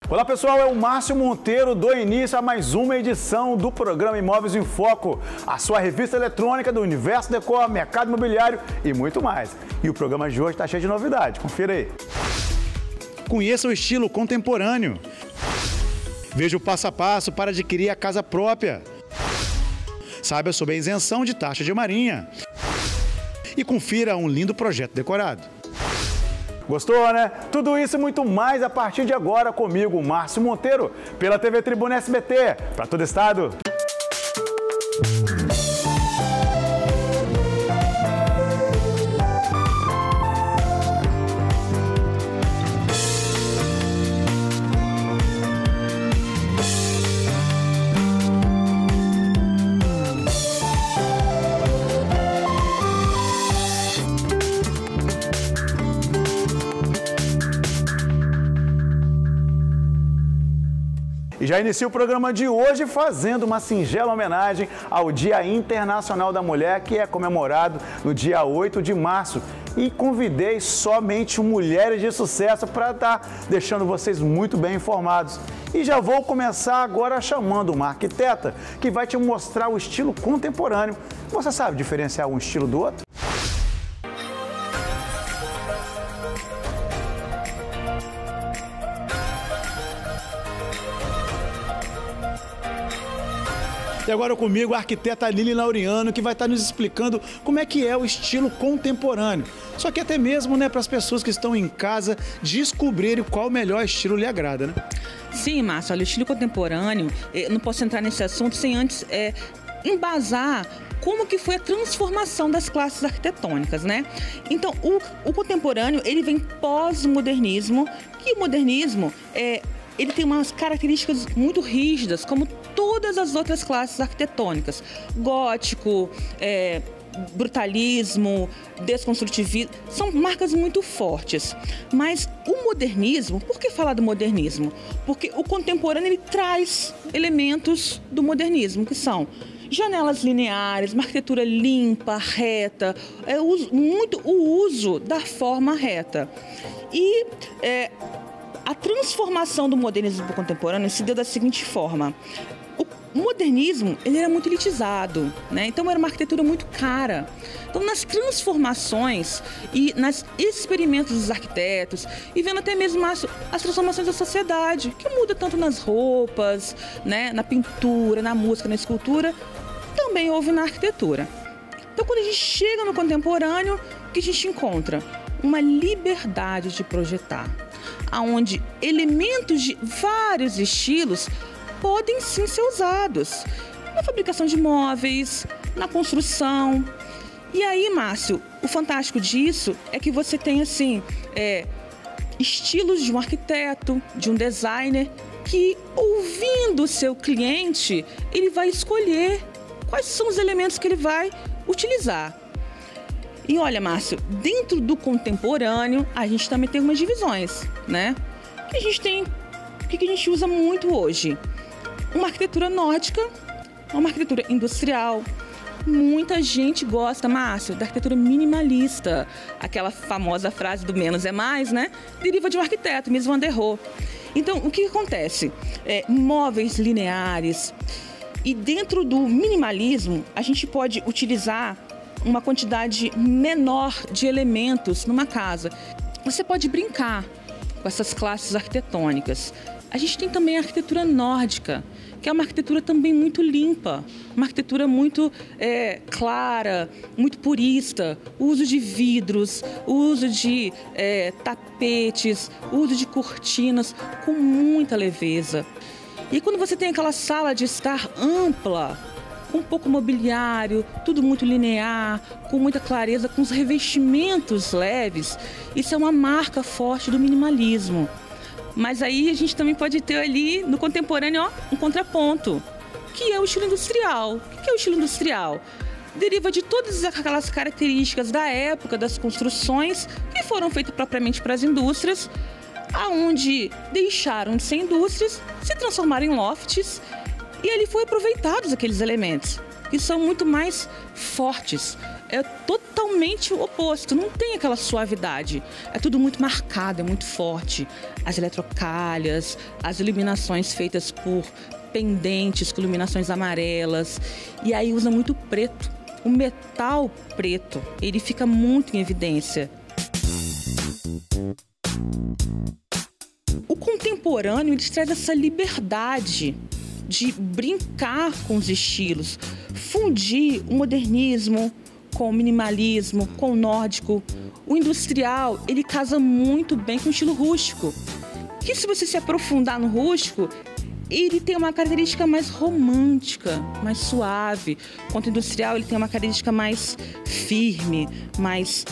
Olá pessoal, é o Márcio Monteiro, dou início a mais uma edição do programa Imóveis em Foco, a sua revista eletrônica do Universo Decor, mercado imobiliário e muito mais. E o programa de hoje está cheio de novidades, confira aí. Conheça o estilo contemporâneo. Veja o passo a passo para adquirir a casa própria. Saiba sobre a isenção de taxa de marinha. E confira um lindo projeto decorado. Gostou, né? Tudo isso e muito mais a partir de agora comigo, Márcio Monteiro, pela TV Tribuna SBT, para todo estado. E já inicia o programa de hoje fazendo uma singela homenagem ao Dia Internacional da Mulher, que é comemorado no dia 8 de março. E convidei somente mulheres de sucesso para estar deixando vocês muito bem informados. E já vou começar agora chamando uma arquiteta que vai te mostrar o estilo contemporâneo. Você sabe diferenciar um estilo do outro? E agora comigo a arquiteta Lili Laureano, que vai estar nos explicando como é que é o estilo contemporâneo. Só que até mesmo, né, para as pessoas que estão em casa descobrirem qual o melhor estilo lhe agrada, né? Sim, Márcio, olha, o estilo contemporâneo, não posso entrar nesse assunto sem antes embasar como que foi a transformação das classes arquitetônicas, né? Então, o contemporâneo, ele vem pós-modernismo, que o modernismo ele tem umas características muito rígidas, como todas as outras classes arquitetônicas. Gótico, brutalismo, desconstrutivismo, são marcas muito fortes. Mas o modernismo, por que falar do modernismo? Porque o contemporâneo ele traz elementos do modernismo, que são janelas lineares, uma arquitetura limpa, reta, o uso da forma reta. E a transformação do modernismo para o contemporâneo se deu da seguinte forma. O modernismo ele era muito elitizado, né? Então era uma arquitetura muito cara. Então nas transformações e nos experimentos dos arquitetos e vendo até mesmo as transformações da sociedade, que muda tanto nas roupas, né? Na pintura, na música, na escultura, também houve na arquitetura. Então quando a gente chega no contemporâneo, o que a gente encontra? Uma liberdade de projetar, onde elementos de vários estilos podem sim ser usados na fabricação de móveis, na construção. E aí, Márcio, o fantástico disso é que você tem assim estilos de um arquiteto, de um designer, que ouvindo o seu cliente, ele vai escolher quais são os elementos que ele vai utilizar. E olha, Márcio, dentro do contemporâneo, a gente também tem umas divisões, né? O que a gente usa muito hoje? Uma arquitetura nórdica, uma arquitetura industrial. Muita gente gosta, Márcio, da arquitetura minimalista. Aquela famosa frase do menos é mais, né? Deriva de um arquiteto, Mies van der Rohe. Então, o que acontece? Móveis lineares. E dentro do minimalismo, a gente pode utilizar uma quantidade menor de elementos numa casa. Você pode brincar com essas classes arquitetônicas. A gente tem também a arquitetura nórdica, que é uma arquitetura também muito limpa, uma arquitetura muito clara, muito purista. O uso de vidros, o uso de tapetes, o uso de cortinas com muita leveza. E quando você tem aquela sala de estar ampla, com pouco mobiliário, tudo muito linear, com muita clareza, com os revestimentos leves, isso é uma marca forte do minimalismo. Mas aí a gente também pode ter ali no contemporâneo um contraponto, que é o estilo industrial. O que é o estilo industrial? Deriva de todas aquelas características da época das construções que foram feitas propriamente para as indústrias, aonde deixaram de ser indústrias, se transformaram em lofts. E ali foi aproveitados aqueles elementos, que são muito mais fortes, é totalmente o oposto, não tem aquela suavidade. É tudo muito marcado, é muito forte. As eletrocalhas, as iluminações feitas por pendentes com iluminações amarelas. E aí usa muito preto. O metal preto, ele fica muito em evidência. O contemporâneo, ele traz essa liberdade de brincar com os estilos, fundir o modernismo com o minimalismo, com o nórdico. O industrial, ele casa muito bem com o estilo rústico, que se você se aprofundar no rústico, ele tem uma característica mais romântica, mais suave. Enquanto o industrial, ele tem uma característica mais firme, mais...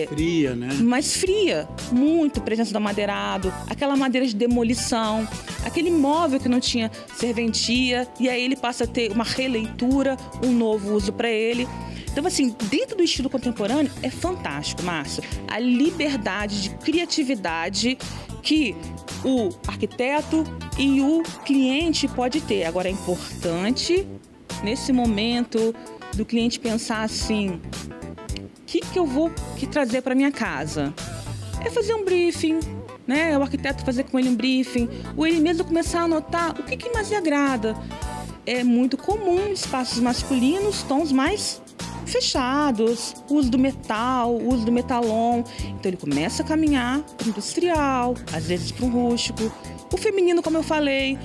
fria, né? Mais fria. Muito presença do amadeirado, aquela madeira de demolição, aquele móvel que não tinha serventia, e aí ele passa a ter uma releitura, um novo uso para ele. Então, assim, dentro do estilo contemporâneo, é fantástico, Márcio. A liberdade de criatividade que o arquiteto e o cliente pode ter. Agora, é importante, nesse momento, do cliente pensar assim, o que eu vou trazer para minha casa? É fazer um briefing, né? O arquiteto fazer com ele um briefing, ou ele mesmo começar a anotar o que mais lhe agrada. É muito comum espaços masculinos, tons mais fechados, uso do metal, uso do metalon. Então ele começa a caminhar para o industrial, às vezes para o rústico. O feminino, como eu falei,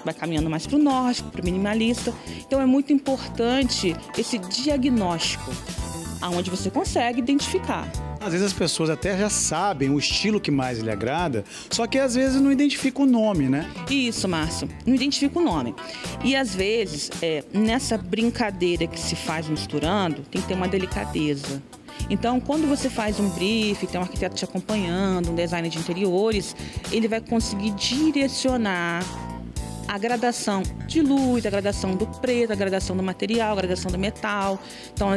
vai caminhando mais para o nórdico, para o minimalista. Então é muito importante esse diagnóstico, aonde você consegue identificar. Às vezes as pessoas até já sabem o estilo que mais lhe agrada, só que às vezes não identifica o nome, né? Isso, Márcio, não identifica o nome. E às vezes, nessa brincadeira que se faz misturando, tem que ter uma delicadeza. Então, quando você faz um brief, tem um arquiteto te acompanhando, um designer de interiores, ele vai conseguir direcionar a gradação de luz, a gradação do preto, a gradação do material, a gradação do metal. Então,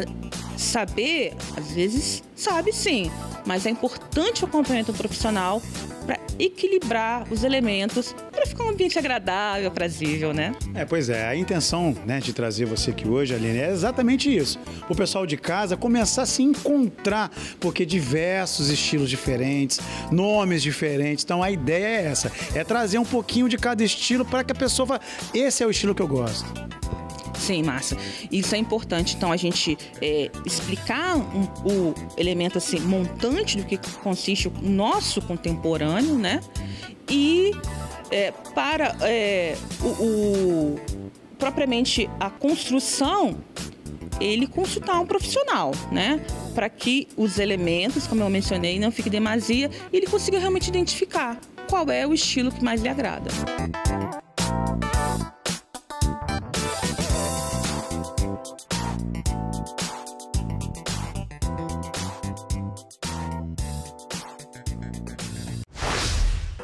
saber, às vezes, sabe sim, mas é importante o acompanhamento profissional para equilibrar os elementos, para ficar um ambiente agradável, aprazível, né? Pois é, a intenção, né, de trazer você aqui hoje, Aline, é exatamente isso. O pessoal de casa começar a se encontrar, porque diversos estilos diferentes, nomes diferentes. Então a ideia é essa, é trazer um pouquinho de cada estilo para que a pessoa fale, esse é o estilo que eu gosto. Sim, Márcia. Isso é importante, então, a gente explicar o elemento assim, montante do que consiste o nosso contemporâneo, né? E para propriamente a construção, ele consultar um profissional, né? Para que os elementos, como eu mencionei, não fiquem demasia e ele consiga realmente identificar qual é o estilo que mais lhe agrada.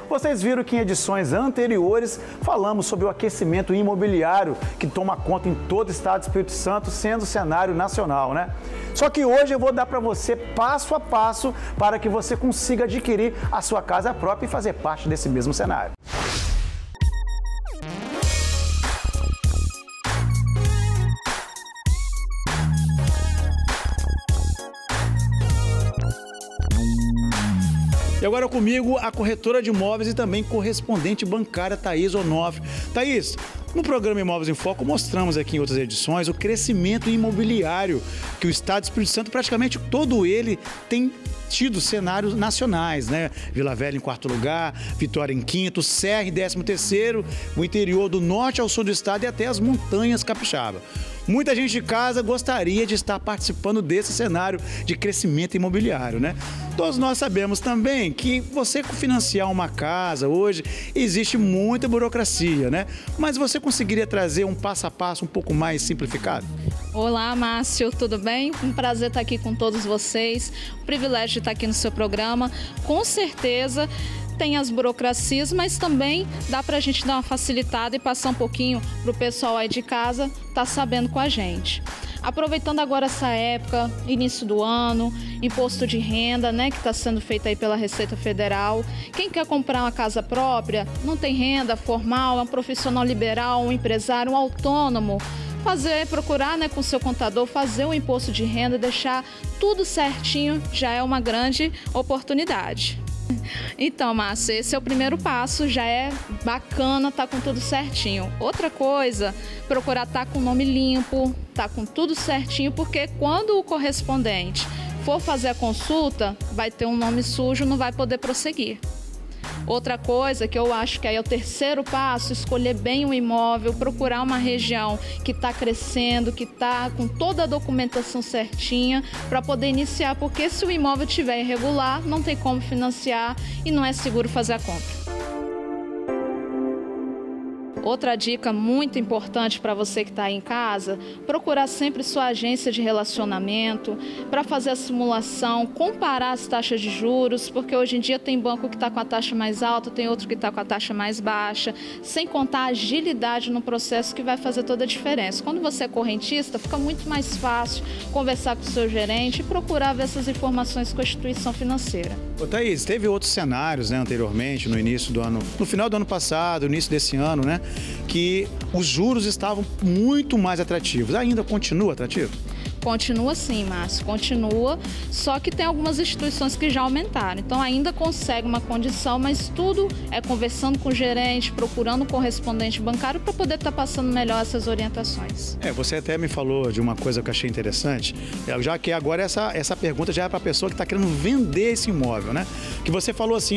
Vocês viram que em edições anteriores falamos sobre o aquecimento imobiliário que toma conta em todo o estado do Espírito Santo, sendo cenário nacional, né? Só que hoje eu vou dar para você passo a passo para que você consiga adquirir a sua casa própria e fazer parte desse mesmo cenário. E agora comigo a corretora de imóveis e também correspondente bancária Thaís Onofre. Thaís, no programa Imóveis em Foco mostramos aqui em outras edições o crescimento imobiliário que o estado do Espírito Santo, praticamente todo ele, tem tido cenários nacionais, né? Vila Velha em 4º lugar, Vitória em 5º, Serra em 13º, o interior do norte ao sul do estado e até as montanhas capixaba. Muita gente de casa gostaria de estar participando desse cenário de crescimento imobiliário, né? Todos nós sabemos também que você financiar uma casa hoje existe muita burocracia, né? Mas você conseguiria trazer um passo a passo um pouco mais simplificado? Olá, Márcio, tudo bem? Um prazer estar aqui com todos vocês, um privilégio de estar aqui no seu programa. Com certeza tem as burocracias, mas também dá para a gente dar uma facilitada e passar um pouquinho para o pessoal aí de casa estar sabendo com a gente. Aproveitando agora essa época, início do ano, imposto de renda, né, que está sendo feito aí pela Receita Federal. Quem quer comprar uma casa própria, não tem renda formal, é um profissional liberal, um empresário, um autônomo, procurar, né, com o seu contador, fazer o imposto de renda, deixar tudo certinho, já é uma grande oportunidade. Então, Márcio, esse é o primeiro passo, já é bacana, tá com tudo certinho. Outra coisa, procurar estar com o nome limpo, tá com tudo certinho, porque quando o correspondente for fazer a consulta, vai ter um nome sujo, não vai poder prosseguir. Outra coisa que eu acho que aí é o terceiro passo, escolher bem o imóvel, procurar uma região que está crescendo, que está com toda a documentação certinha para poder iniciar, porque se o imóvel estiver irregular, não tem como financiar e não é seguro fazer a compra. Outra dica muito importante para você que está aí em casa, procurar sempre sua agência de relacionamento para fazer a simulação, comparar as taxas de juros, porque hoje em dia tem banco que está com a taxa mais alta, tem outro que está com a taxa mais baixa, sem contar a agilidade no processo que vai fazer toda a diferença. Quando você é correntista, fica muito mais fácil conversar com o seu gerente e procurar ver essas informações com a instituição financeira. Ô, Thaís, teve outros cenários, né, anteriormente, no início do ano, no final do ano passado, início desse ano, né, que os juros estavam muito mais atrativos. Ainda continua atrativo? Continua sim, Márcio, continua, só que tem algumas instituições que já aumentaram, então ainda consegue uma condição, mas tudo é conversando com o gerente, procurando o correspondente bancário para poder estar passando melhor essas orientações. Você até me falou de uma coisa que eu achei interessante, já que agora essa pergunta já é para a pessoa que está querendo vender esse imóvel, né? Que você falou assim,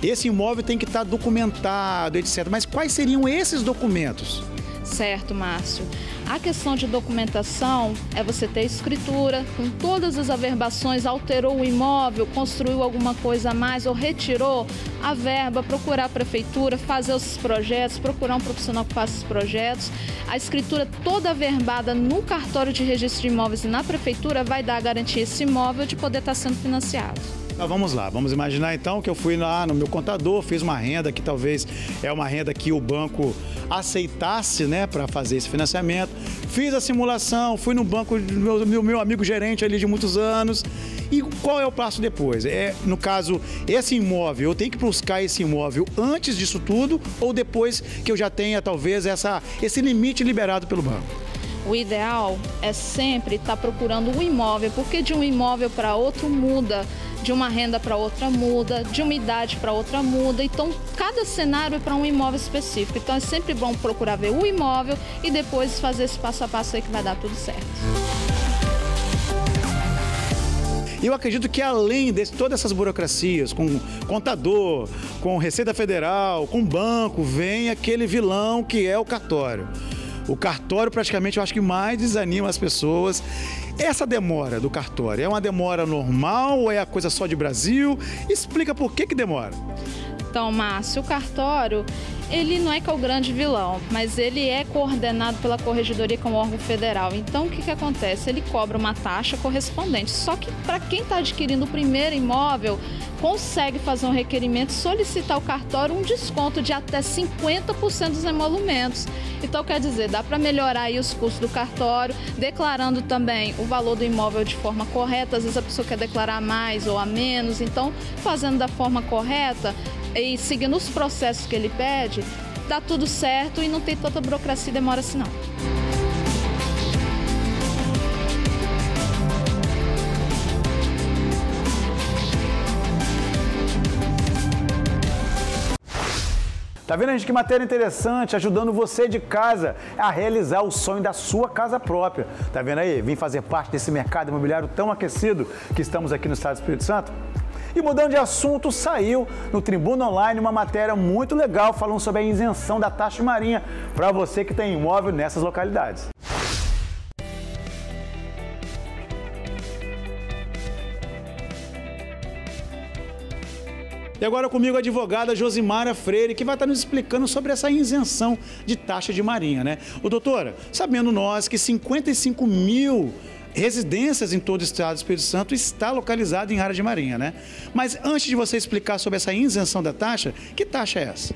esse imóvel tem que estar documentado, etc. Mas quais seriam esses documentos? Certo, Márcio. A questão de documentação é você ter escritura, com todas as averbações, alterou o imóvel, construiu alguma coisa a mais ou retirou a verba, procurar a prefeitura, fazer os projetos, procurar um profissional que faça os projetos. A escritura toda averbada no cartório de registro de imóveis e na prefeitura vai dar a garantia a esse imóvel de poder estar sendo financiado. Vamos lá, vamos imaginar então que eu fui lá no meu contador, fiz uma renda que talvez é uma renda que o banco aceitasse, né, para fazer esse financiamento. Fiz a simulação, fui no banco do meu amigo gerente ali de muitos anos. E qual é o passo depois? No caso, esse imóvel, eu tenho que buscar esse imóvel antes disso tudo ou depois que eu já tenha talvez esse limite liberado pelo banco? O ideal é sempre estar procurando um imóvel, porque de um imóvel para outro muda, de uma renda para outra muda, de uma idade para outra muda. Então, cada cenário é para um imóvel específico. Então, é sempre bom procurar ver o imóvel e depois fazer esse passo a passo aí que vai dar tudo certo. Eu acredito que além de todas essas burocracias, com contador, com Receita Federal, com banco, vem aquele vilão que é o cartório. O cartório praticamente eu acho que mais desanima as pessoas. Essa demora do cartório é uma demora normal ou é a coisa só de Brasil? Explica por que demora. Então, Márcio, o cartório, ele não é que é o grande vilão, mas ele é coordenado pela Corregedoria como órgão federal. Então, o que acontece? Ele cobra uma taxa correspondente. Só que para quem está adquirindo o primeiro imóvel, consegue fazer um requerimento, solicitar ao cartório um desconto de até 50% dos emolumentos. Então, quer dizer, dá para melhorar aí os custos do cartório, declarando também o valor do imóvel de forma correta. Às vezes a pessoa quer declarar mais ou a menos, então, fazendo da forma correta e seguindo os processos que ele pede, dá tudo certo e não tem tanta burocracia e demora assim não. Tá vendo, gente, que matéria interessante, ajudando você de casa a realizar o sonho da sua casa própria. Tá vendo aí? Vim fazer parte desse mercado imobiliário tão aquecido que estamos aqui no estado do Espírito Santo. E mudando de assunto, saiu no Tribuna Online uma matéria muito legal falando sobre a isenção da taxa de marinha para você que tem imóvel nessas localidades. E agora comigo a advogada Josimara Freire, que vai estar nos explicando sobre essa isenção de taxa de marinha, né? Doutora, sabendo nós que 55 mil residências em todo o estado do Espírito Santo está localizado em área de marinha, né? Mas antes de você explicar sobre essa isenção da taxa, que taxa é essa?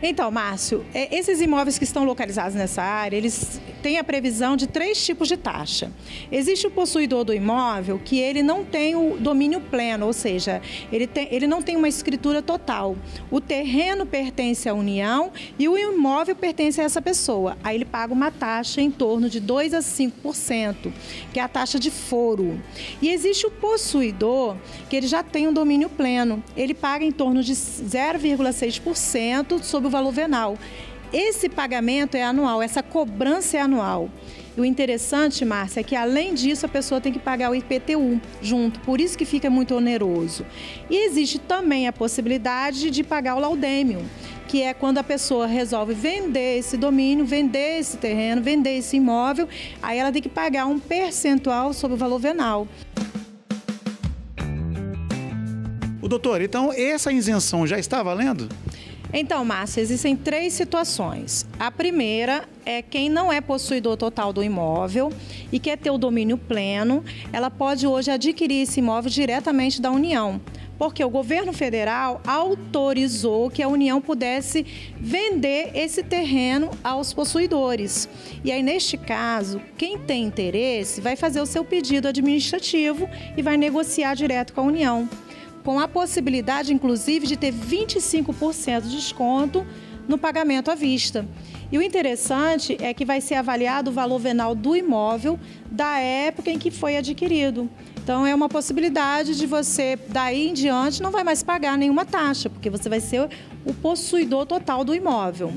Então, Márcio, esses imóveis que estão localizados nessa área, eles tem a previsão de 3 tipos de taxa. Existe o possuidor do imóvel que ele não tem o domínio pleno, ou seja, ele não tem uma escritura total. O terreno pertence à União e o imóvel pertence a essa pessoa. Aí ele paga uma taxa em torno de 2 a 5%, que é a taxa de foro. E existe o possuidor que ele já tem um domínio pleno. Ele paga em torno de 0,6% sobre o valor venal. Esse pagamento é anual, essa cobrança é anual. E o interessante, Márcia, é que além disso a pessoa tem que pagar o IPTU junto, por isso que fica muito oneroso. E existe também a possibilidade de pagar o laudêmio, que é quando a pessoa resolve vender esse domínio, vender esse terreno, vender esse imóvel, aí ela tem que pagar um percentual sobre o valor venal. Doutor, então essa isenção já está valendo? Então, Márcia, existem 3 situações. A primeira é quem não é possuidor total do imóvel e quer ter o domínio pleno, ela pode hoje adquirir esse imóvel diretamente da União, porque o governo federal autorizou que a União pudesse vender esse terreno aos possuidores. E aí, neste caso, quem tem interesse vai fazer o seu pedido administrativo e vai negociar direto com a União, com a possibilidade, inclusive, de ter 25% de desconto no pagamento à vista. E o interessante é que vai ser avaliado o valor venal do imóvel da época em que foi adquirido. Então, é uma possibilidade de você, daí em diante, não vai mais pagar nenhuma taxa, porque você vai ser o possuidor total do imóvel.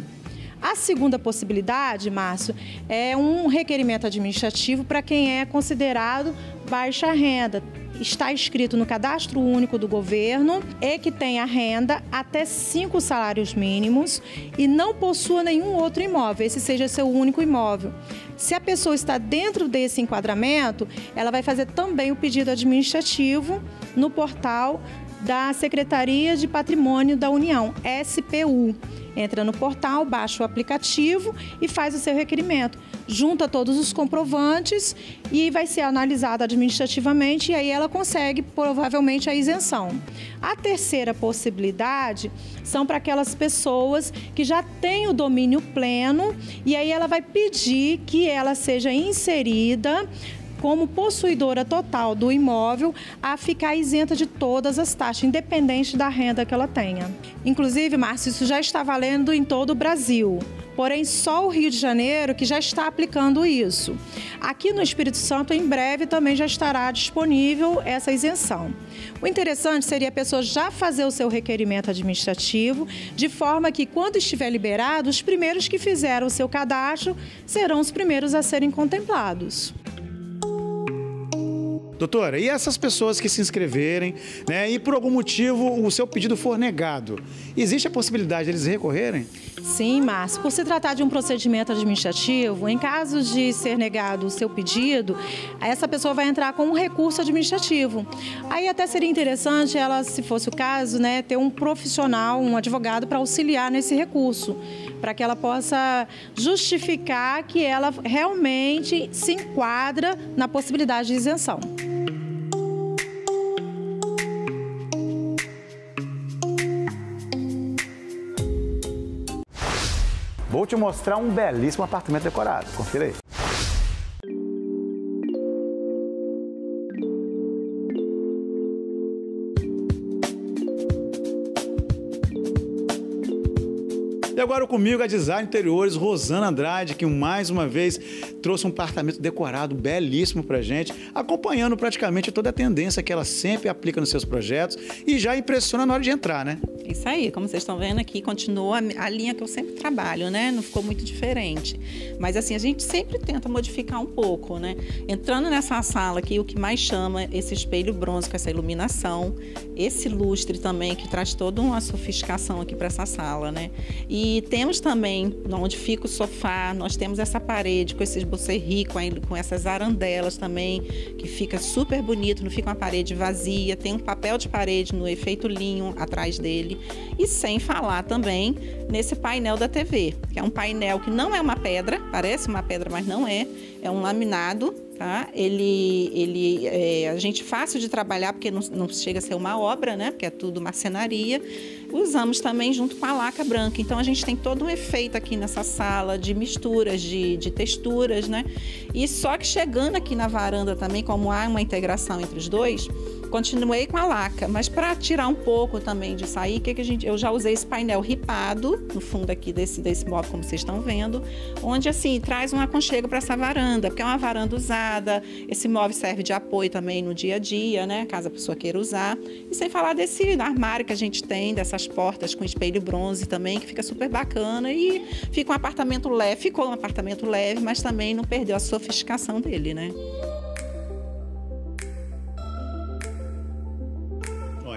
A segunda possibilidade, Márcio, é um requerimento administrativo para quem é considerado baixa renda. Está inscrito no Cadastro Único do Governo e que tenha renda até 5 salários mínimos e não possua nenhum outro imóvel, esse seja seu único imóvel. Se a pessoa está dentro desse enquadramento, ela vai fazer também o pedido administrativo no portal da Secretaria de Patrimônio da União, SPU. Entra no portal, baixa o aplicativo e faz o seu requerimento. Junta todos os comprovantes e vai ser analisado administrativamente e aí ela consegue provavelmente a isenção. A terceira possibilidade são para aquelas pessoas que já têm o domínio pleno e aí ela vai pedir que ela seja inserida como possuidora total do imóvel a ficar isenta de todas as taxas, independente da renda que ela tenha. Inclusive, Márcio, isso já está valendo em todo o Brasil. Porém, só o Rio de Janeiro que já está aplicando isso. Aqui no Espírito Santo, em breve, também já estará disponível essa isenção. O interessante seria a pessoa já fazer o seu requerimento administrativo, de forma que, quando estiver liberado, os primeiros que fizeram o seu cadastro serão os primeiros a serem contemplados. Doutora, e essas pessoas que se inscreverem, né, e por algum motivo o seu pedido for negado, existe a possibilidade de eles recorrerem? Sim, Márcio. Por se tratar de um procedimento administrativo, em caso de ser negado o seu pedido, essa pessoa vai entrar com um recurso administrativo. Aí até seria interessante ela, se fosse o caso, né, ter um profissional, um advogado para auxiliar nesse recurso, para que ela possa justificar que ela realmente se enquadra na possibilidade de isenção. Vou te mostrar um belíssimo apartamento decorado. Confira aí. E agora comigo a design interiores Rosana Andrade, que mais uma vez trouxe um apartamento decorado belíssimo pra gente, acompanhando praticamente toda a tendência que ela sempre aplica nos seus projetos e já impressiona na hora de entrar, né? Isso aí, como vocês estão vendo aqui, continua a linha que eu sempre trabalho, né? Não ficou muito diferente. Mas assim, a gente sempre tenta modificar um pouco, né? Entrando nessa sala aqui, o que mais chama esse espelho bronze com essa iluminação, esse lustre também, que traz toda uma sofisticação aqui para essa sala, né? E temos também, onde fica o sofá, nós temos essa parede com esses bocerri, com essas arandelas também, que fica super bonito, não fica uma parede vazia, tem um papel de parede no efeito linho atrás dele. E sem falar também nesse painel da TV, que é um painel que não é uma pedra, parece uma pedra, mas não é. É um laminado tá? A gente fácil de trabalhar, porque não chega a ser uma obra, né? Porque é tudo marcenaria. Usamos também junto com a laca branca. Então, a gente tem todo um efeito aqui nessa sala de misturas, de texturas, né? E só que chegando aqui na varanda também, como há uma integração entre os dois, continuei com a laca, mas para tirar um pouco também disso aí, eu já usei esse painel ripado no fundo aqui desse móvel, como vocês estão vendo, onde assim traz um aconchego para essa varanda, porque é uma varanda usada, esse móvel serve de apoio também no dia a dia, né, caso a pessoa queira usar. E sem falar desse armário que a gente tem, dessas portas com espelho bronze também, que fica super bacana e fica um apartamento leve, ficou um apartamento leve, mas também não perdeu a sofisticação dele, né?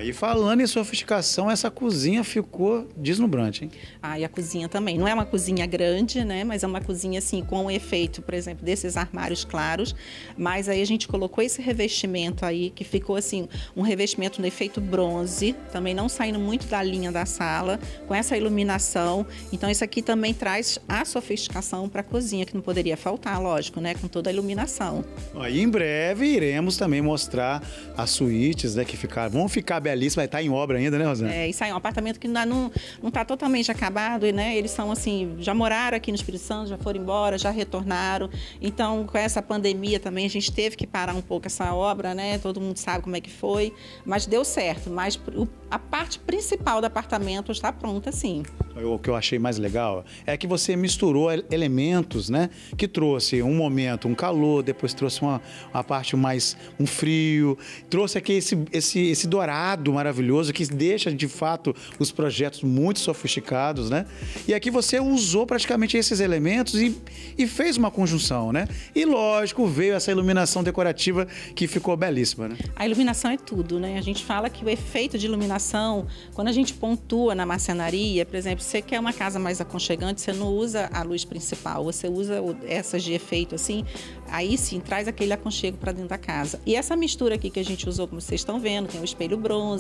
E falando em sofisticação, essa cozinha ficou deslumbrante, hein? E a cozinha também. Não é uma cozinha grande, né? Mas é uma cozinha, assim, com o efeito, por exemplo, desses armários claros. Mas aí a gente colocou esse revestimento aí, que ficou, assim, um revestimento no efeito bronze, também não saindo muito da linha da sala, com essa iluminação. Então, isso aqui também traz a sofisticação para a cozinha, que não poderia faltar, lógico, né? Com toda a iluminação. E em breve iremos também mostrar as suítes, né? Que vão ficar belíssimas, vai estar em obra ainda, né, Rosana? Isso aí é um apartamento que não está totalmente acabado, né? Eles são assim, já moraram aqui no Espírito Santo, já foram embora, já retornaram. Então, com essa pandemia também, a gente teve que parar um pouco essa obra, né? Todo mundo sabe como é que foi, mas deu certo. Mas a parte principal do apartamento está pronta, sim. O que eu achei mais legal é que você misturou elementos, né? Que trouxe um momento, um calor, depois trouxe uma parte mais, um frio, trouxe aqui esse dourado maravilhoso que deixa, de fato, os projetos muito sofisticados, né? E aqui você usou praticamente esses elementos e fez uma conjunção, né? E, lógico, veio essa iluminação decorativa que ficou belíssima, né? A iluminação é tudo, né? A gente fala que o efeito de iluminação, quando a gente pontua na marcenaria, por exemplo, você quer uma casa mais aconchegante, você não usa a luz principal, você usa essas de efeito, assim, aí sim, traz aquele aconchego para dentro da casa. E essa mistura aqui que a gente usou, como vocês estão vendo, tem o espelho bronze,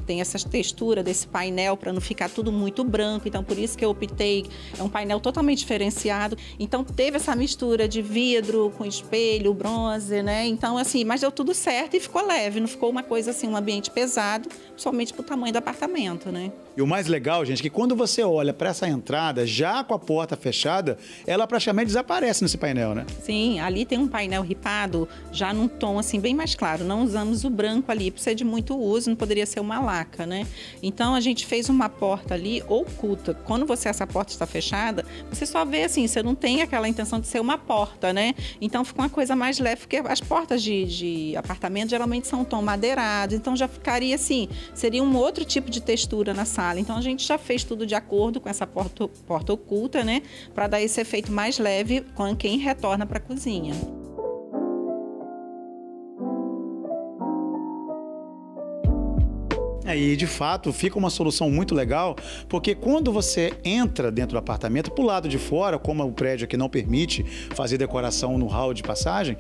tem essa textura desse painel para não ficar tudo muito branco, então por isso que eu optei, é um painel totalmente diferenciado, então teve essa mistura de vidro com espelho, bronze, né? Então assim, mas deu tudo certo e ficou leve, não ficou uma coisa assim, um ambiente pesado, somente pro tamanho do apartamento, né? E o mais legal, gente, é que quando você olha para essa entrada, já com a porta fechada, ela praticamente desaparece nesse painel, né? Sim, ali tem um painel ripado, já num tom assim bem mais claro. Não usamos o branco ali, por ser de muito uso, não poderia ser uma laca, né? Então a gente fez uma porta ali oculta. Quando essa porta está fechada, você só vê assim, você não tem aquela intenção de ser uma porta, né? Então fica uma coisa mais leve, porque as portas de apartamento geralmente são um tom madeirado, então já ficaria assim, seria um outro tipo de textura na sala. Então a gente já fez tudo de acordo com essa porta oculta, né? Para dar esse efeito mais leve com quem retorna para a cozinha. E, de fato, fica uma solução muito legal, porque quando você entra dentro do apartamento, pro lado de fora, como o prédio aqui não permite fazer decoração no hall de passagem,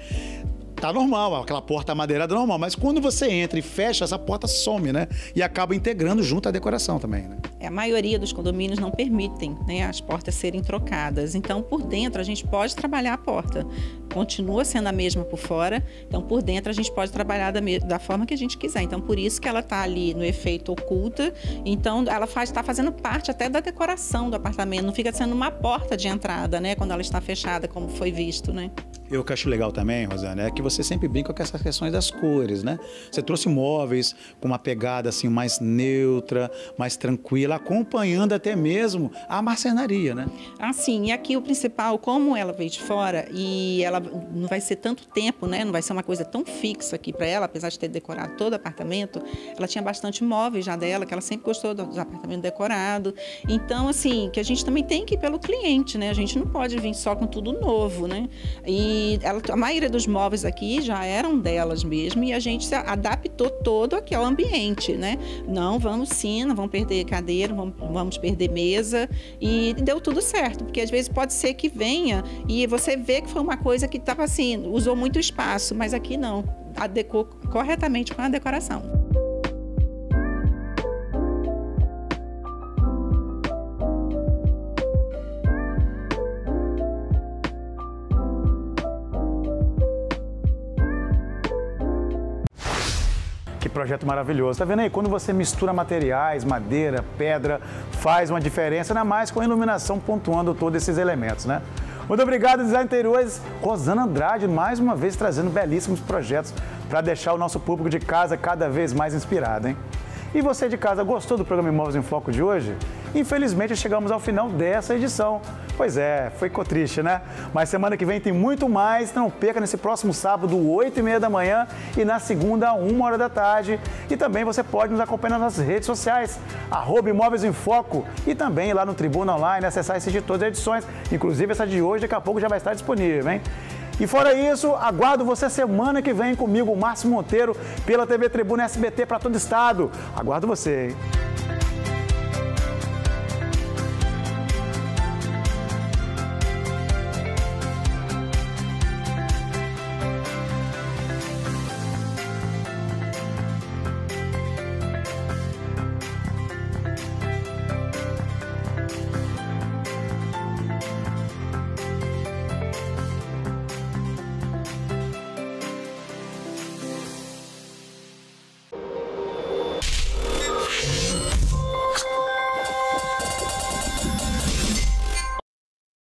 tá normal, aquela porta madeirada normal, mas quando você entra e fecha, essa porta some, né? E acaba integrando junto à decoração também, né? A maioria dos condomínios não permitem, né, as portas serem trocadas. Então, por dentro, a gente pode trabalhar a porta. Continua sendo a mesma por fora, então por dentro a gente pode trabalhar da forma que a gente quiser. Então, por isso que ela está ali no efeito oculta. Então, ela está fazendo parte até da decoração do apartamento. Não fica sendo uma porta de entrada, né, quando ela está fechada, como foi visto, né? Eu que acho legal também, Rosana, é que você sempre brinca com essas questões das cores, né? Você trouxe móveis com uma pegada assim mais neutra, mais tranquila, acompanhando até mesmo a marcenaria, né? Sim, e aqui o principal, como ela veio de fora e ela não vai ser tanto tempo, né? Não vai ser uma coisa tão fixa aqui para ela, apesar de ter decorado todo o apartamento, ela tinha bastante móveis já dela, que ela sempre gostou dos apartamentos decorados. Então, assim, que a gente também tem que ir pelo cliente, né? A gente não pode vir só com tudo novo, né? E a maioria dos móveis aqui já eram delas mesmo e a gente se adaptou todo aqui ao ambiente, né? Não vamos sim, não vamos perder cadeira, vamos perder mesa e deu tudo certo, porque às vezes pode ser que venha e você vê que foi uma coisa que estava assim, usou muito espaço, mas aqui não, adequou corretamente com a decoração. projeto maravilhoso. Tá vendo aí? Quando você mistura materiais, madeira, pedra, faz uma diferença, ainda mais com a iluminação pontuando todos esses elementos, né? Muito obrigado, Design Interiores. Rosana Andrade, mais uma vez trazendo belíssimos projetos para deixar o nosso público de casa cada vez mais inspirado, hein? E você de casa, gostou do programa Imóveis em Foco de hoje? Infelizmente, chegamos ao final dessa edição. Pois é, ficou triste, né? Mas semana que vem tem muito mais. Não perca nesse próximo sábado, 8h30 da manhã e na segunda, 1h da tarde. E também você pode nos acompanhar nas nossas redes sociais, @Imóveis em Foco, e também lá no Tribuna Online, acessar e assistir todas as edições. Inclusive essa de hoje, daqui a pouco já vai estar disponível, hein? E fora isso, aguardo você semana que vem comigo, Márcio Monteiro, pela TV Tribuna SBT para todo o estado. Aguardo você, hein?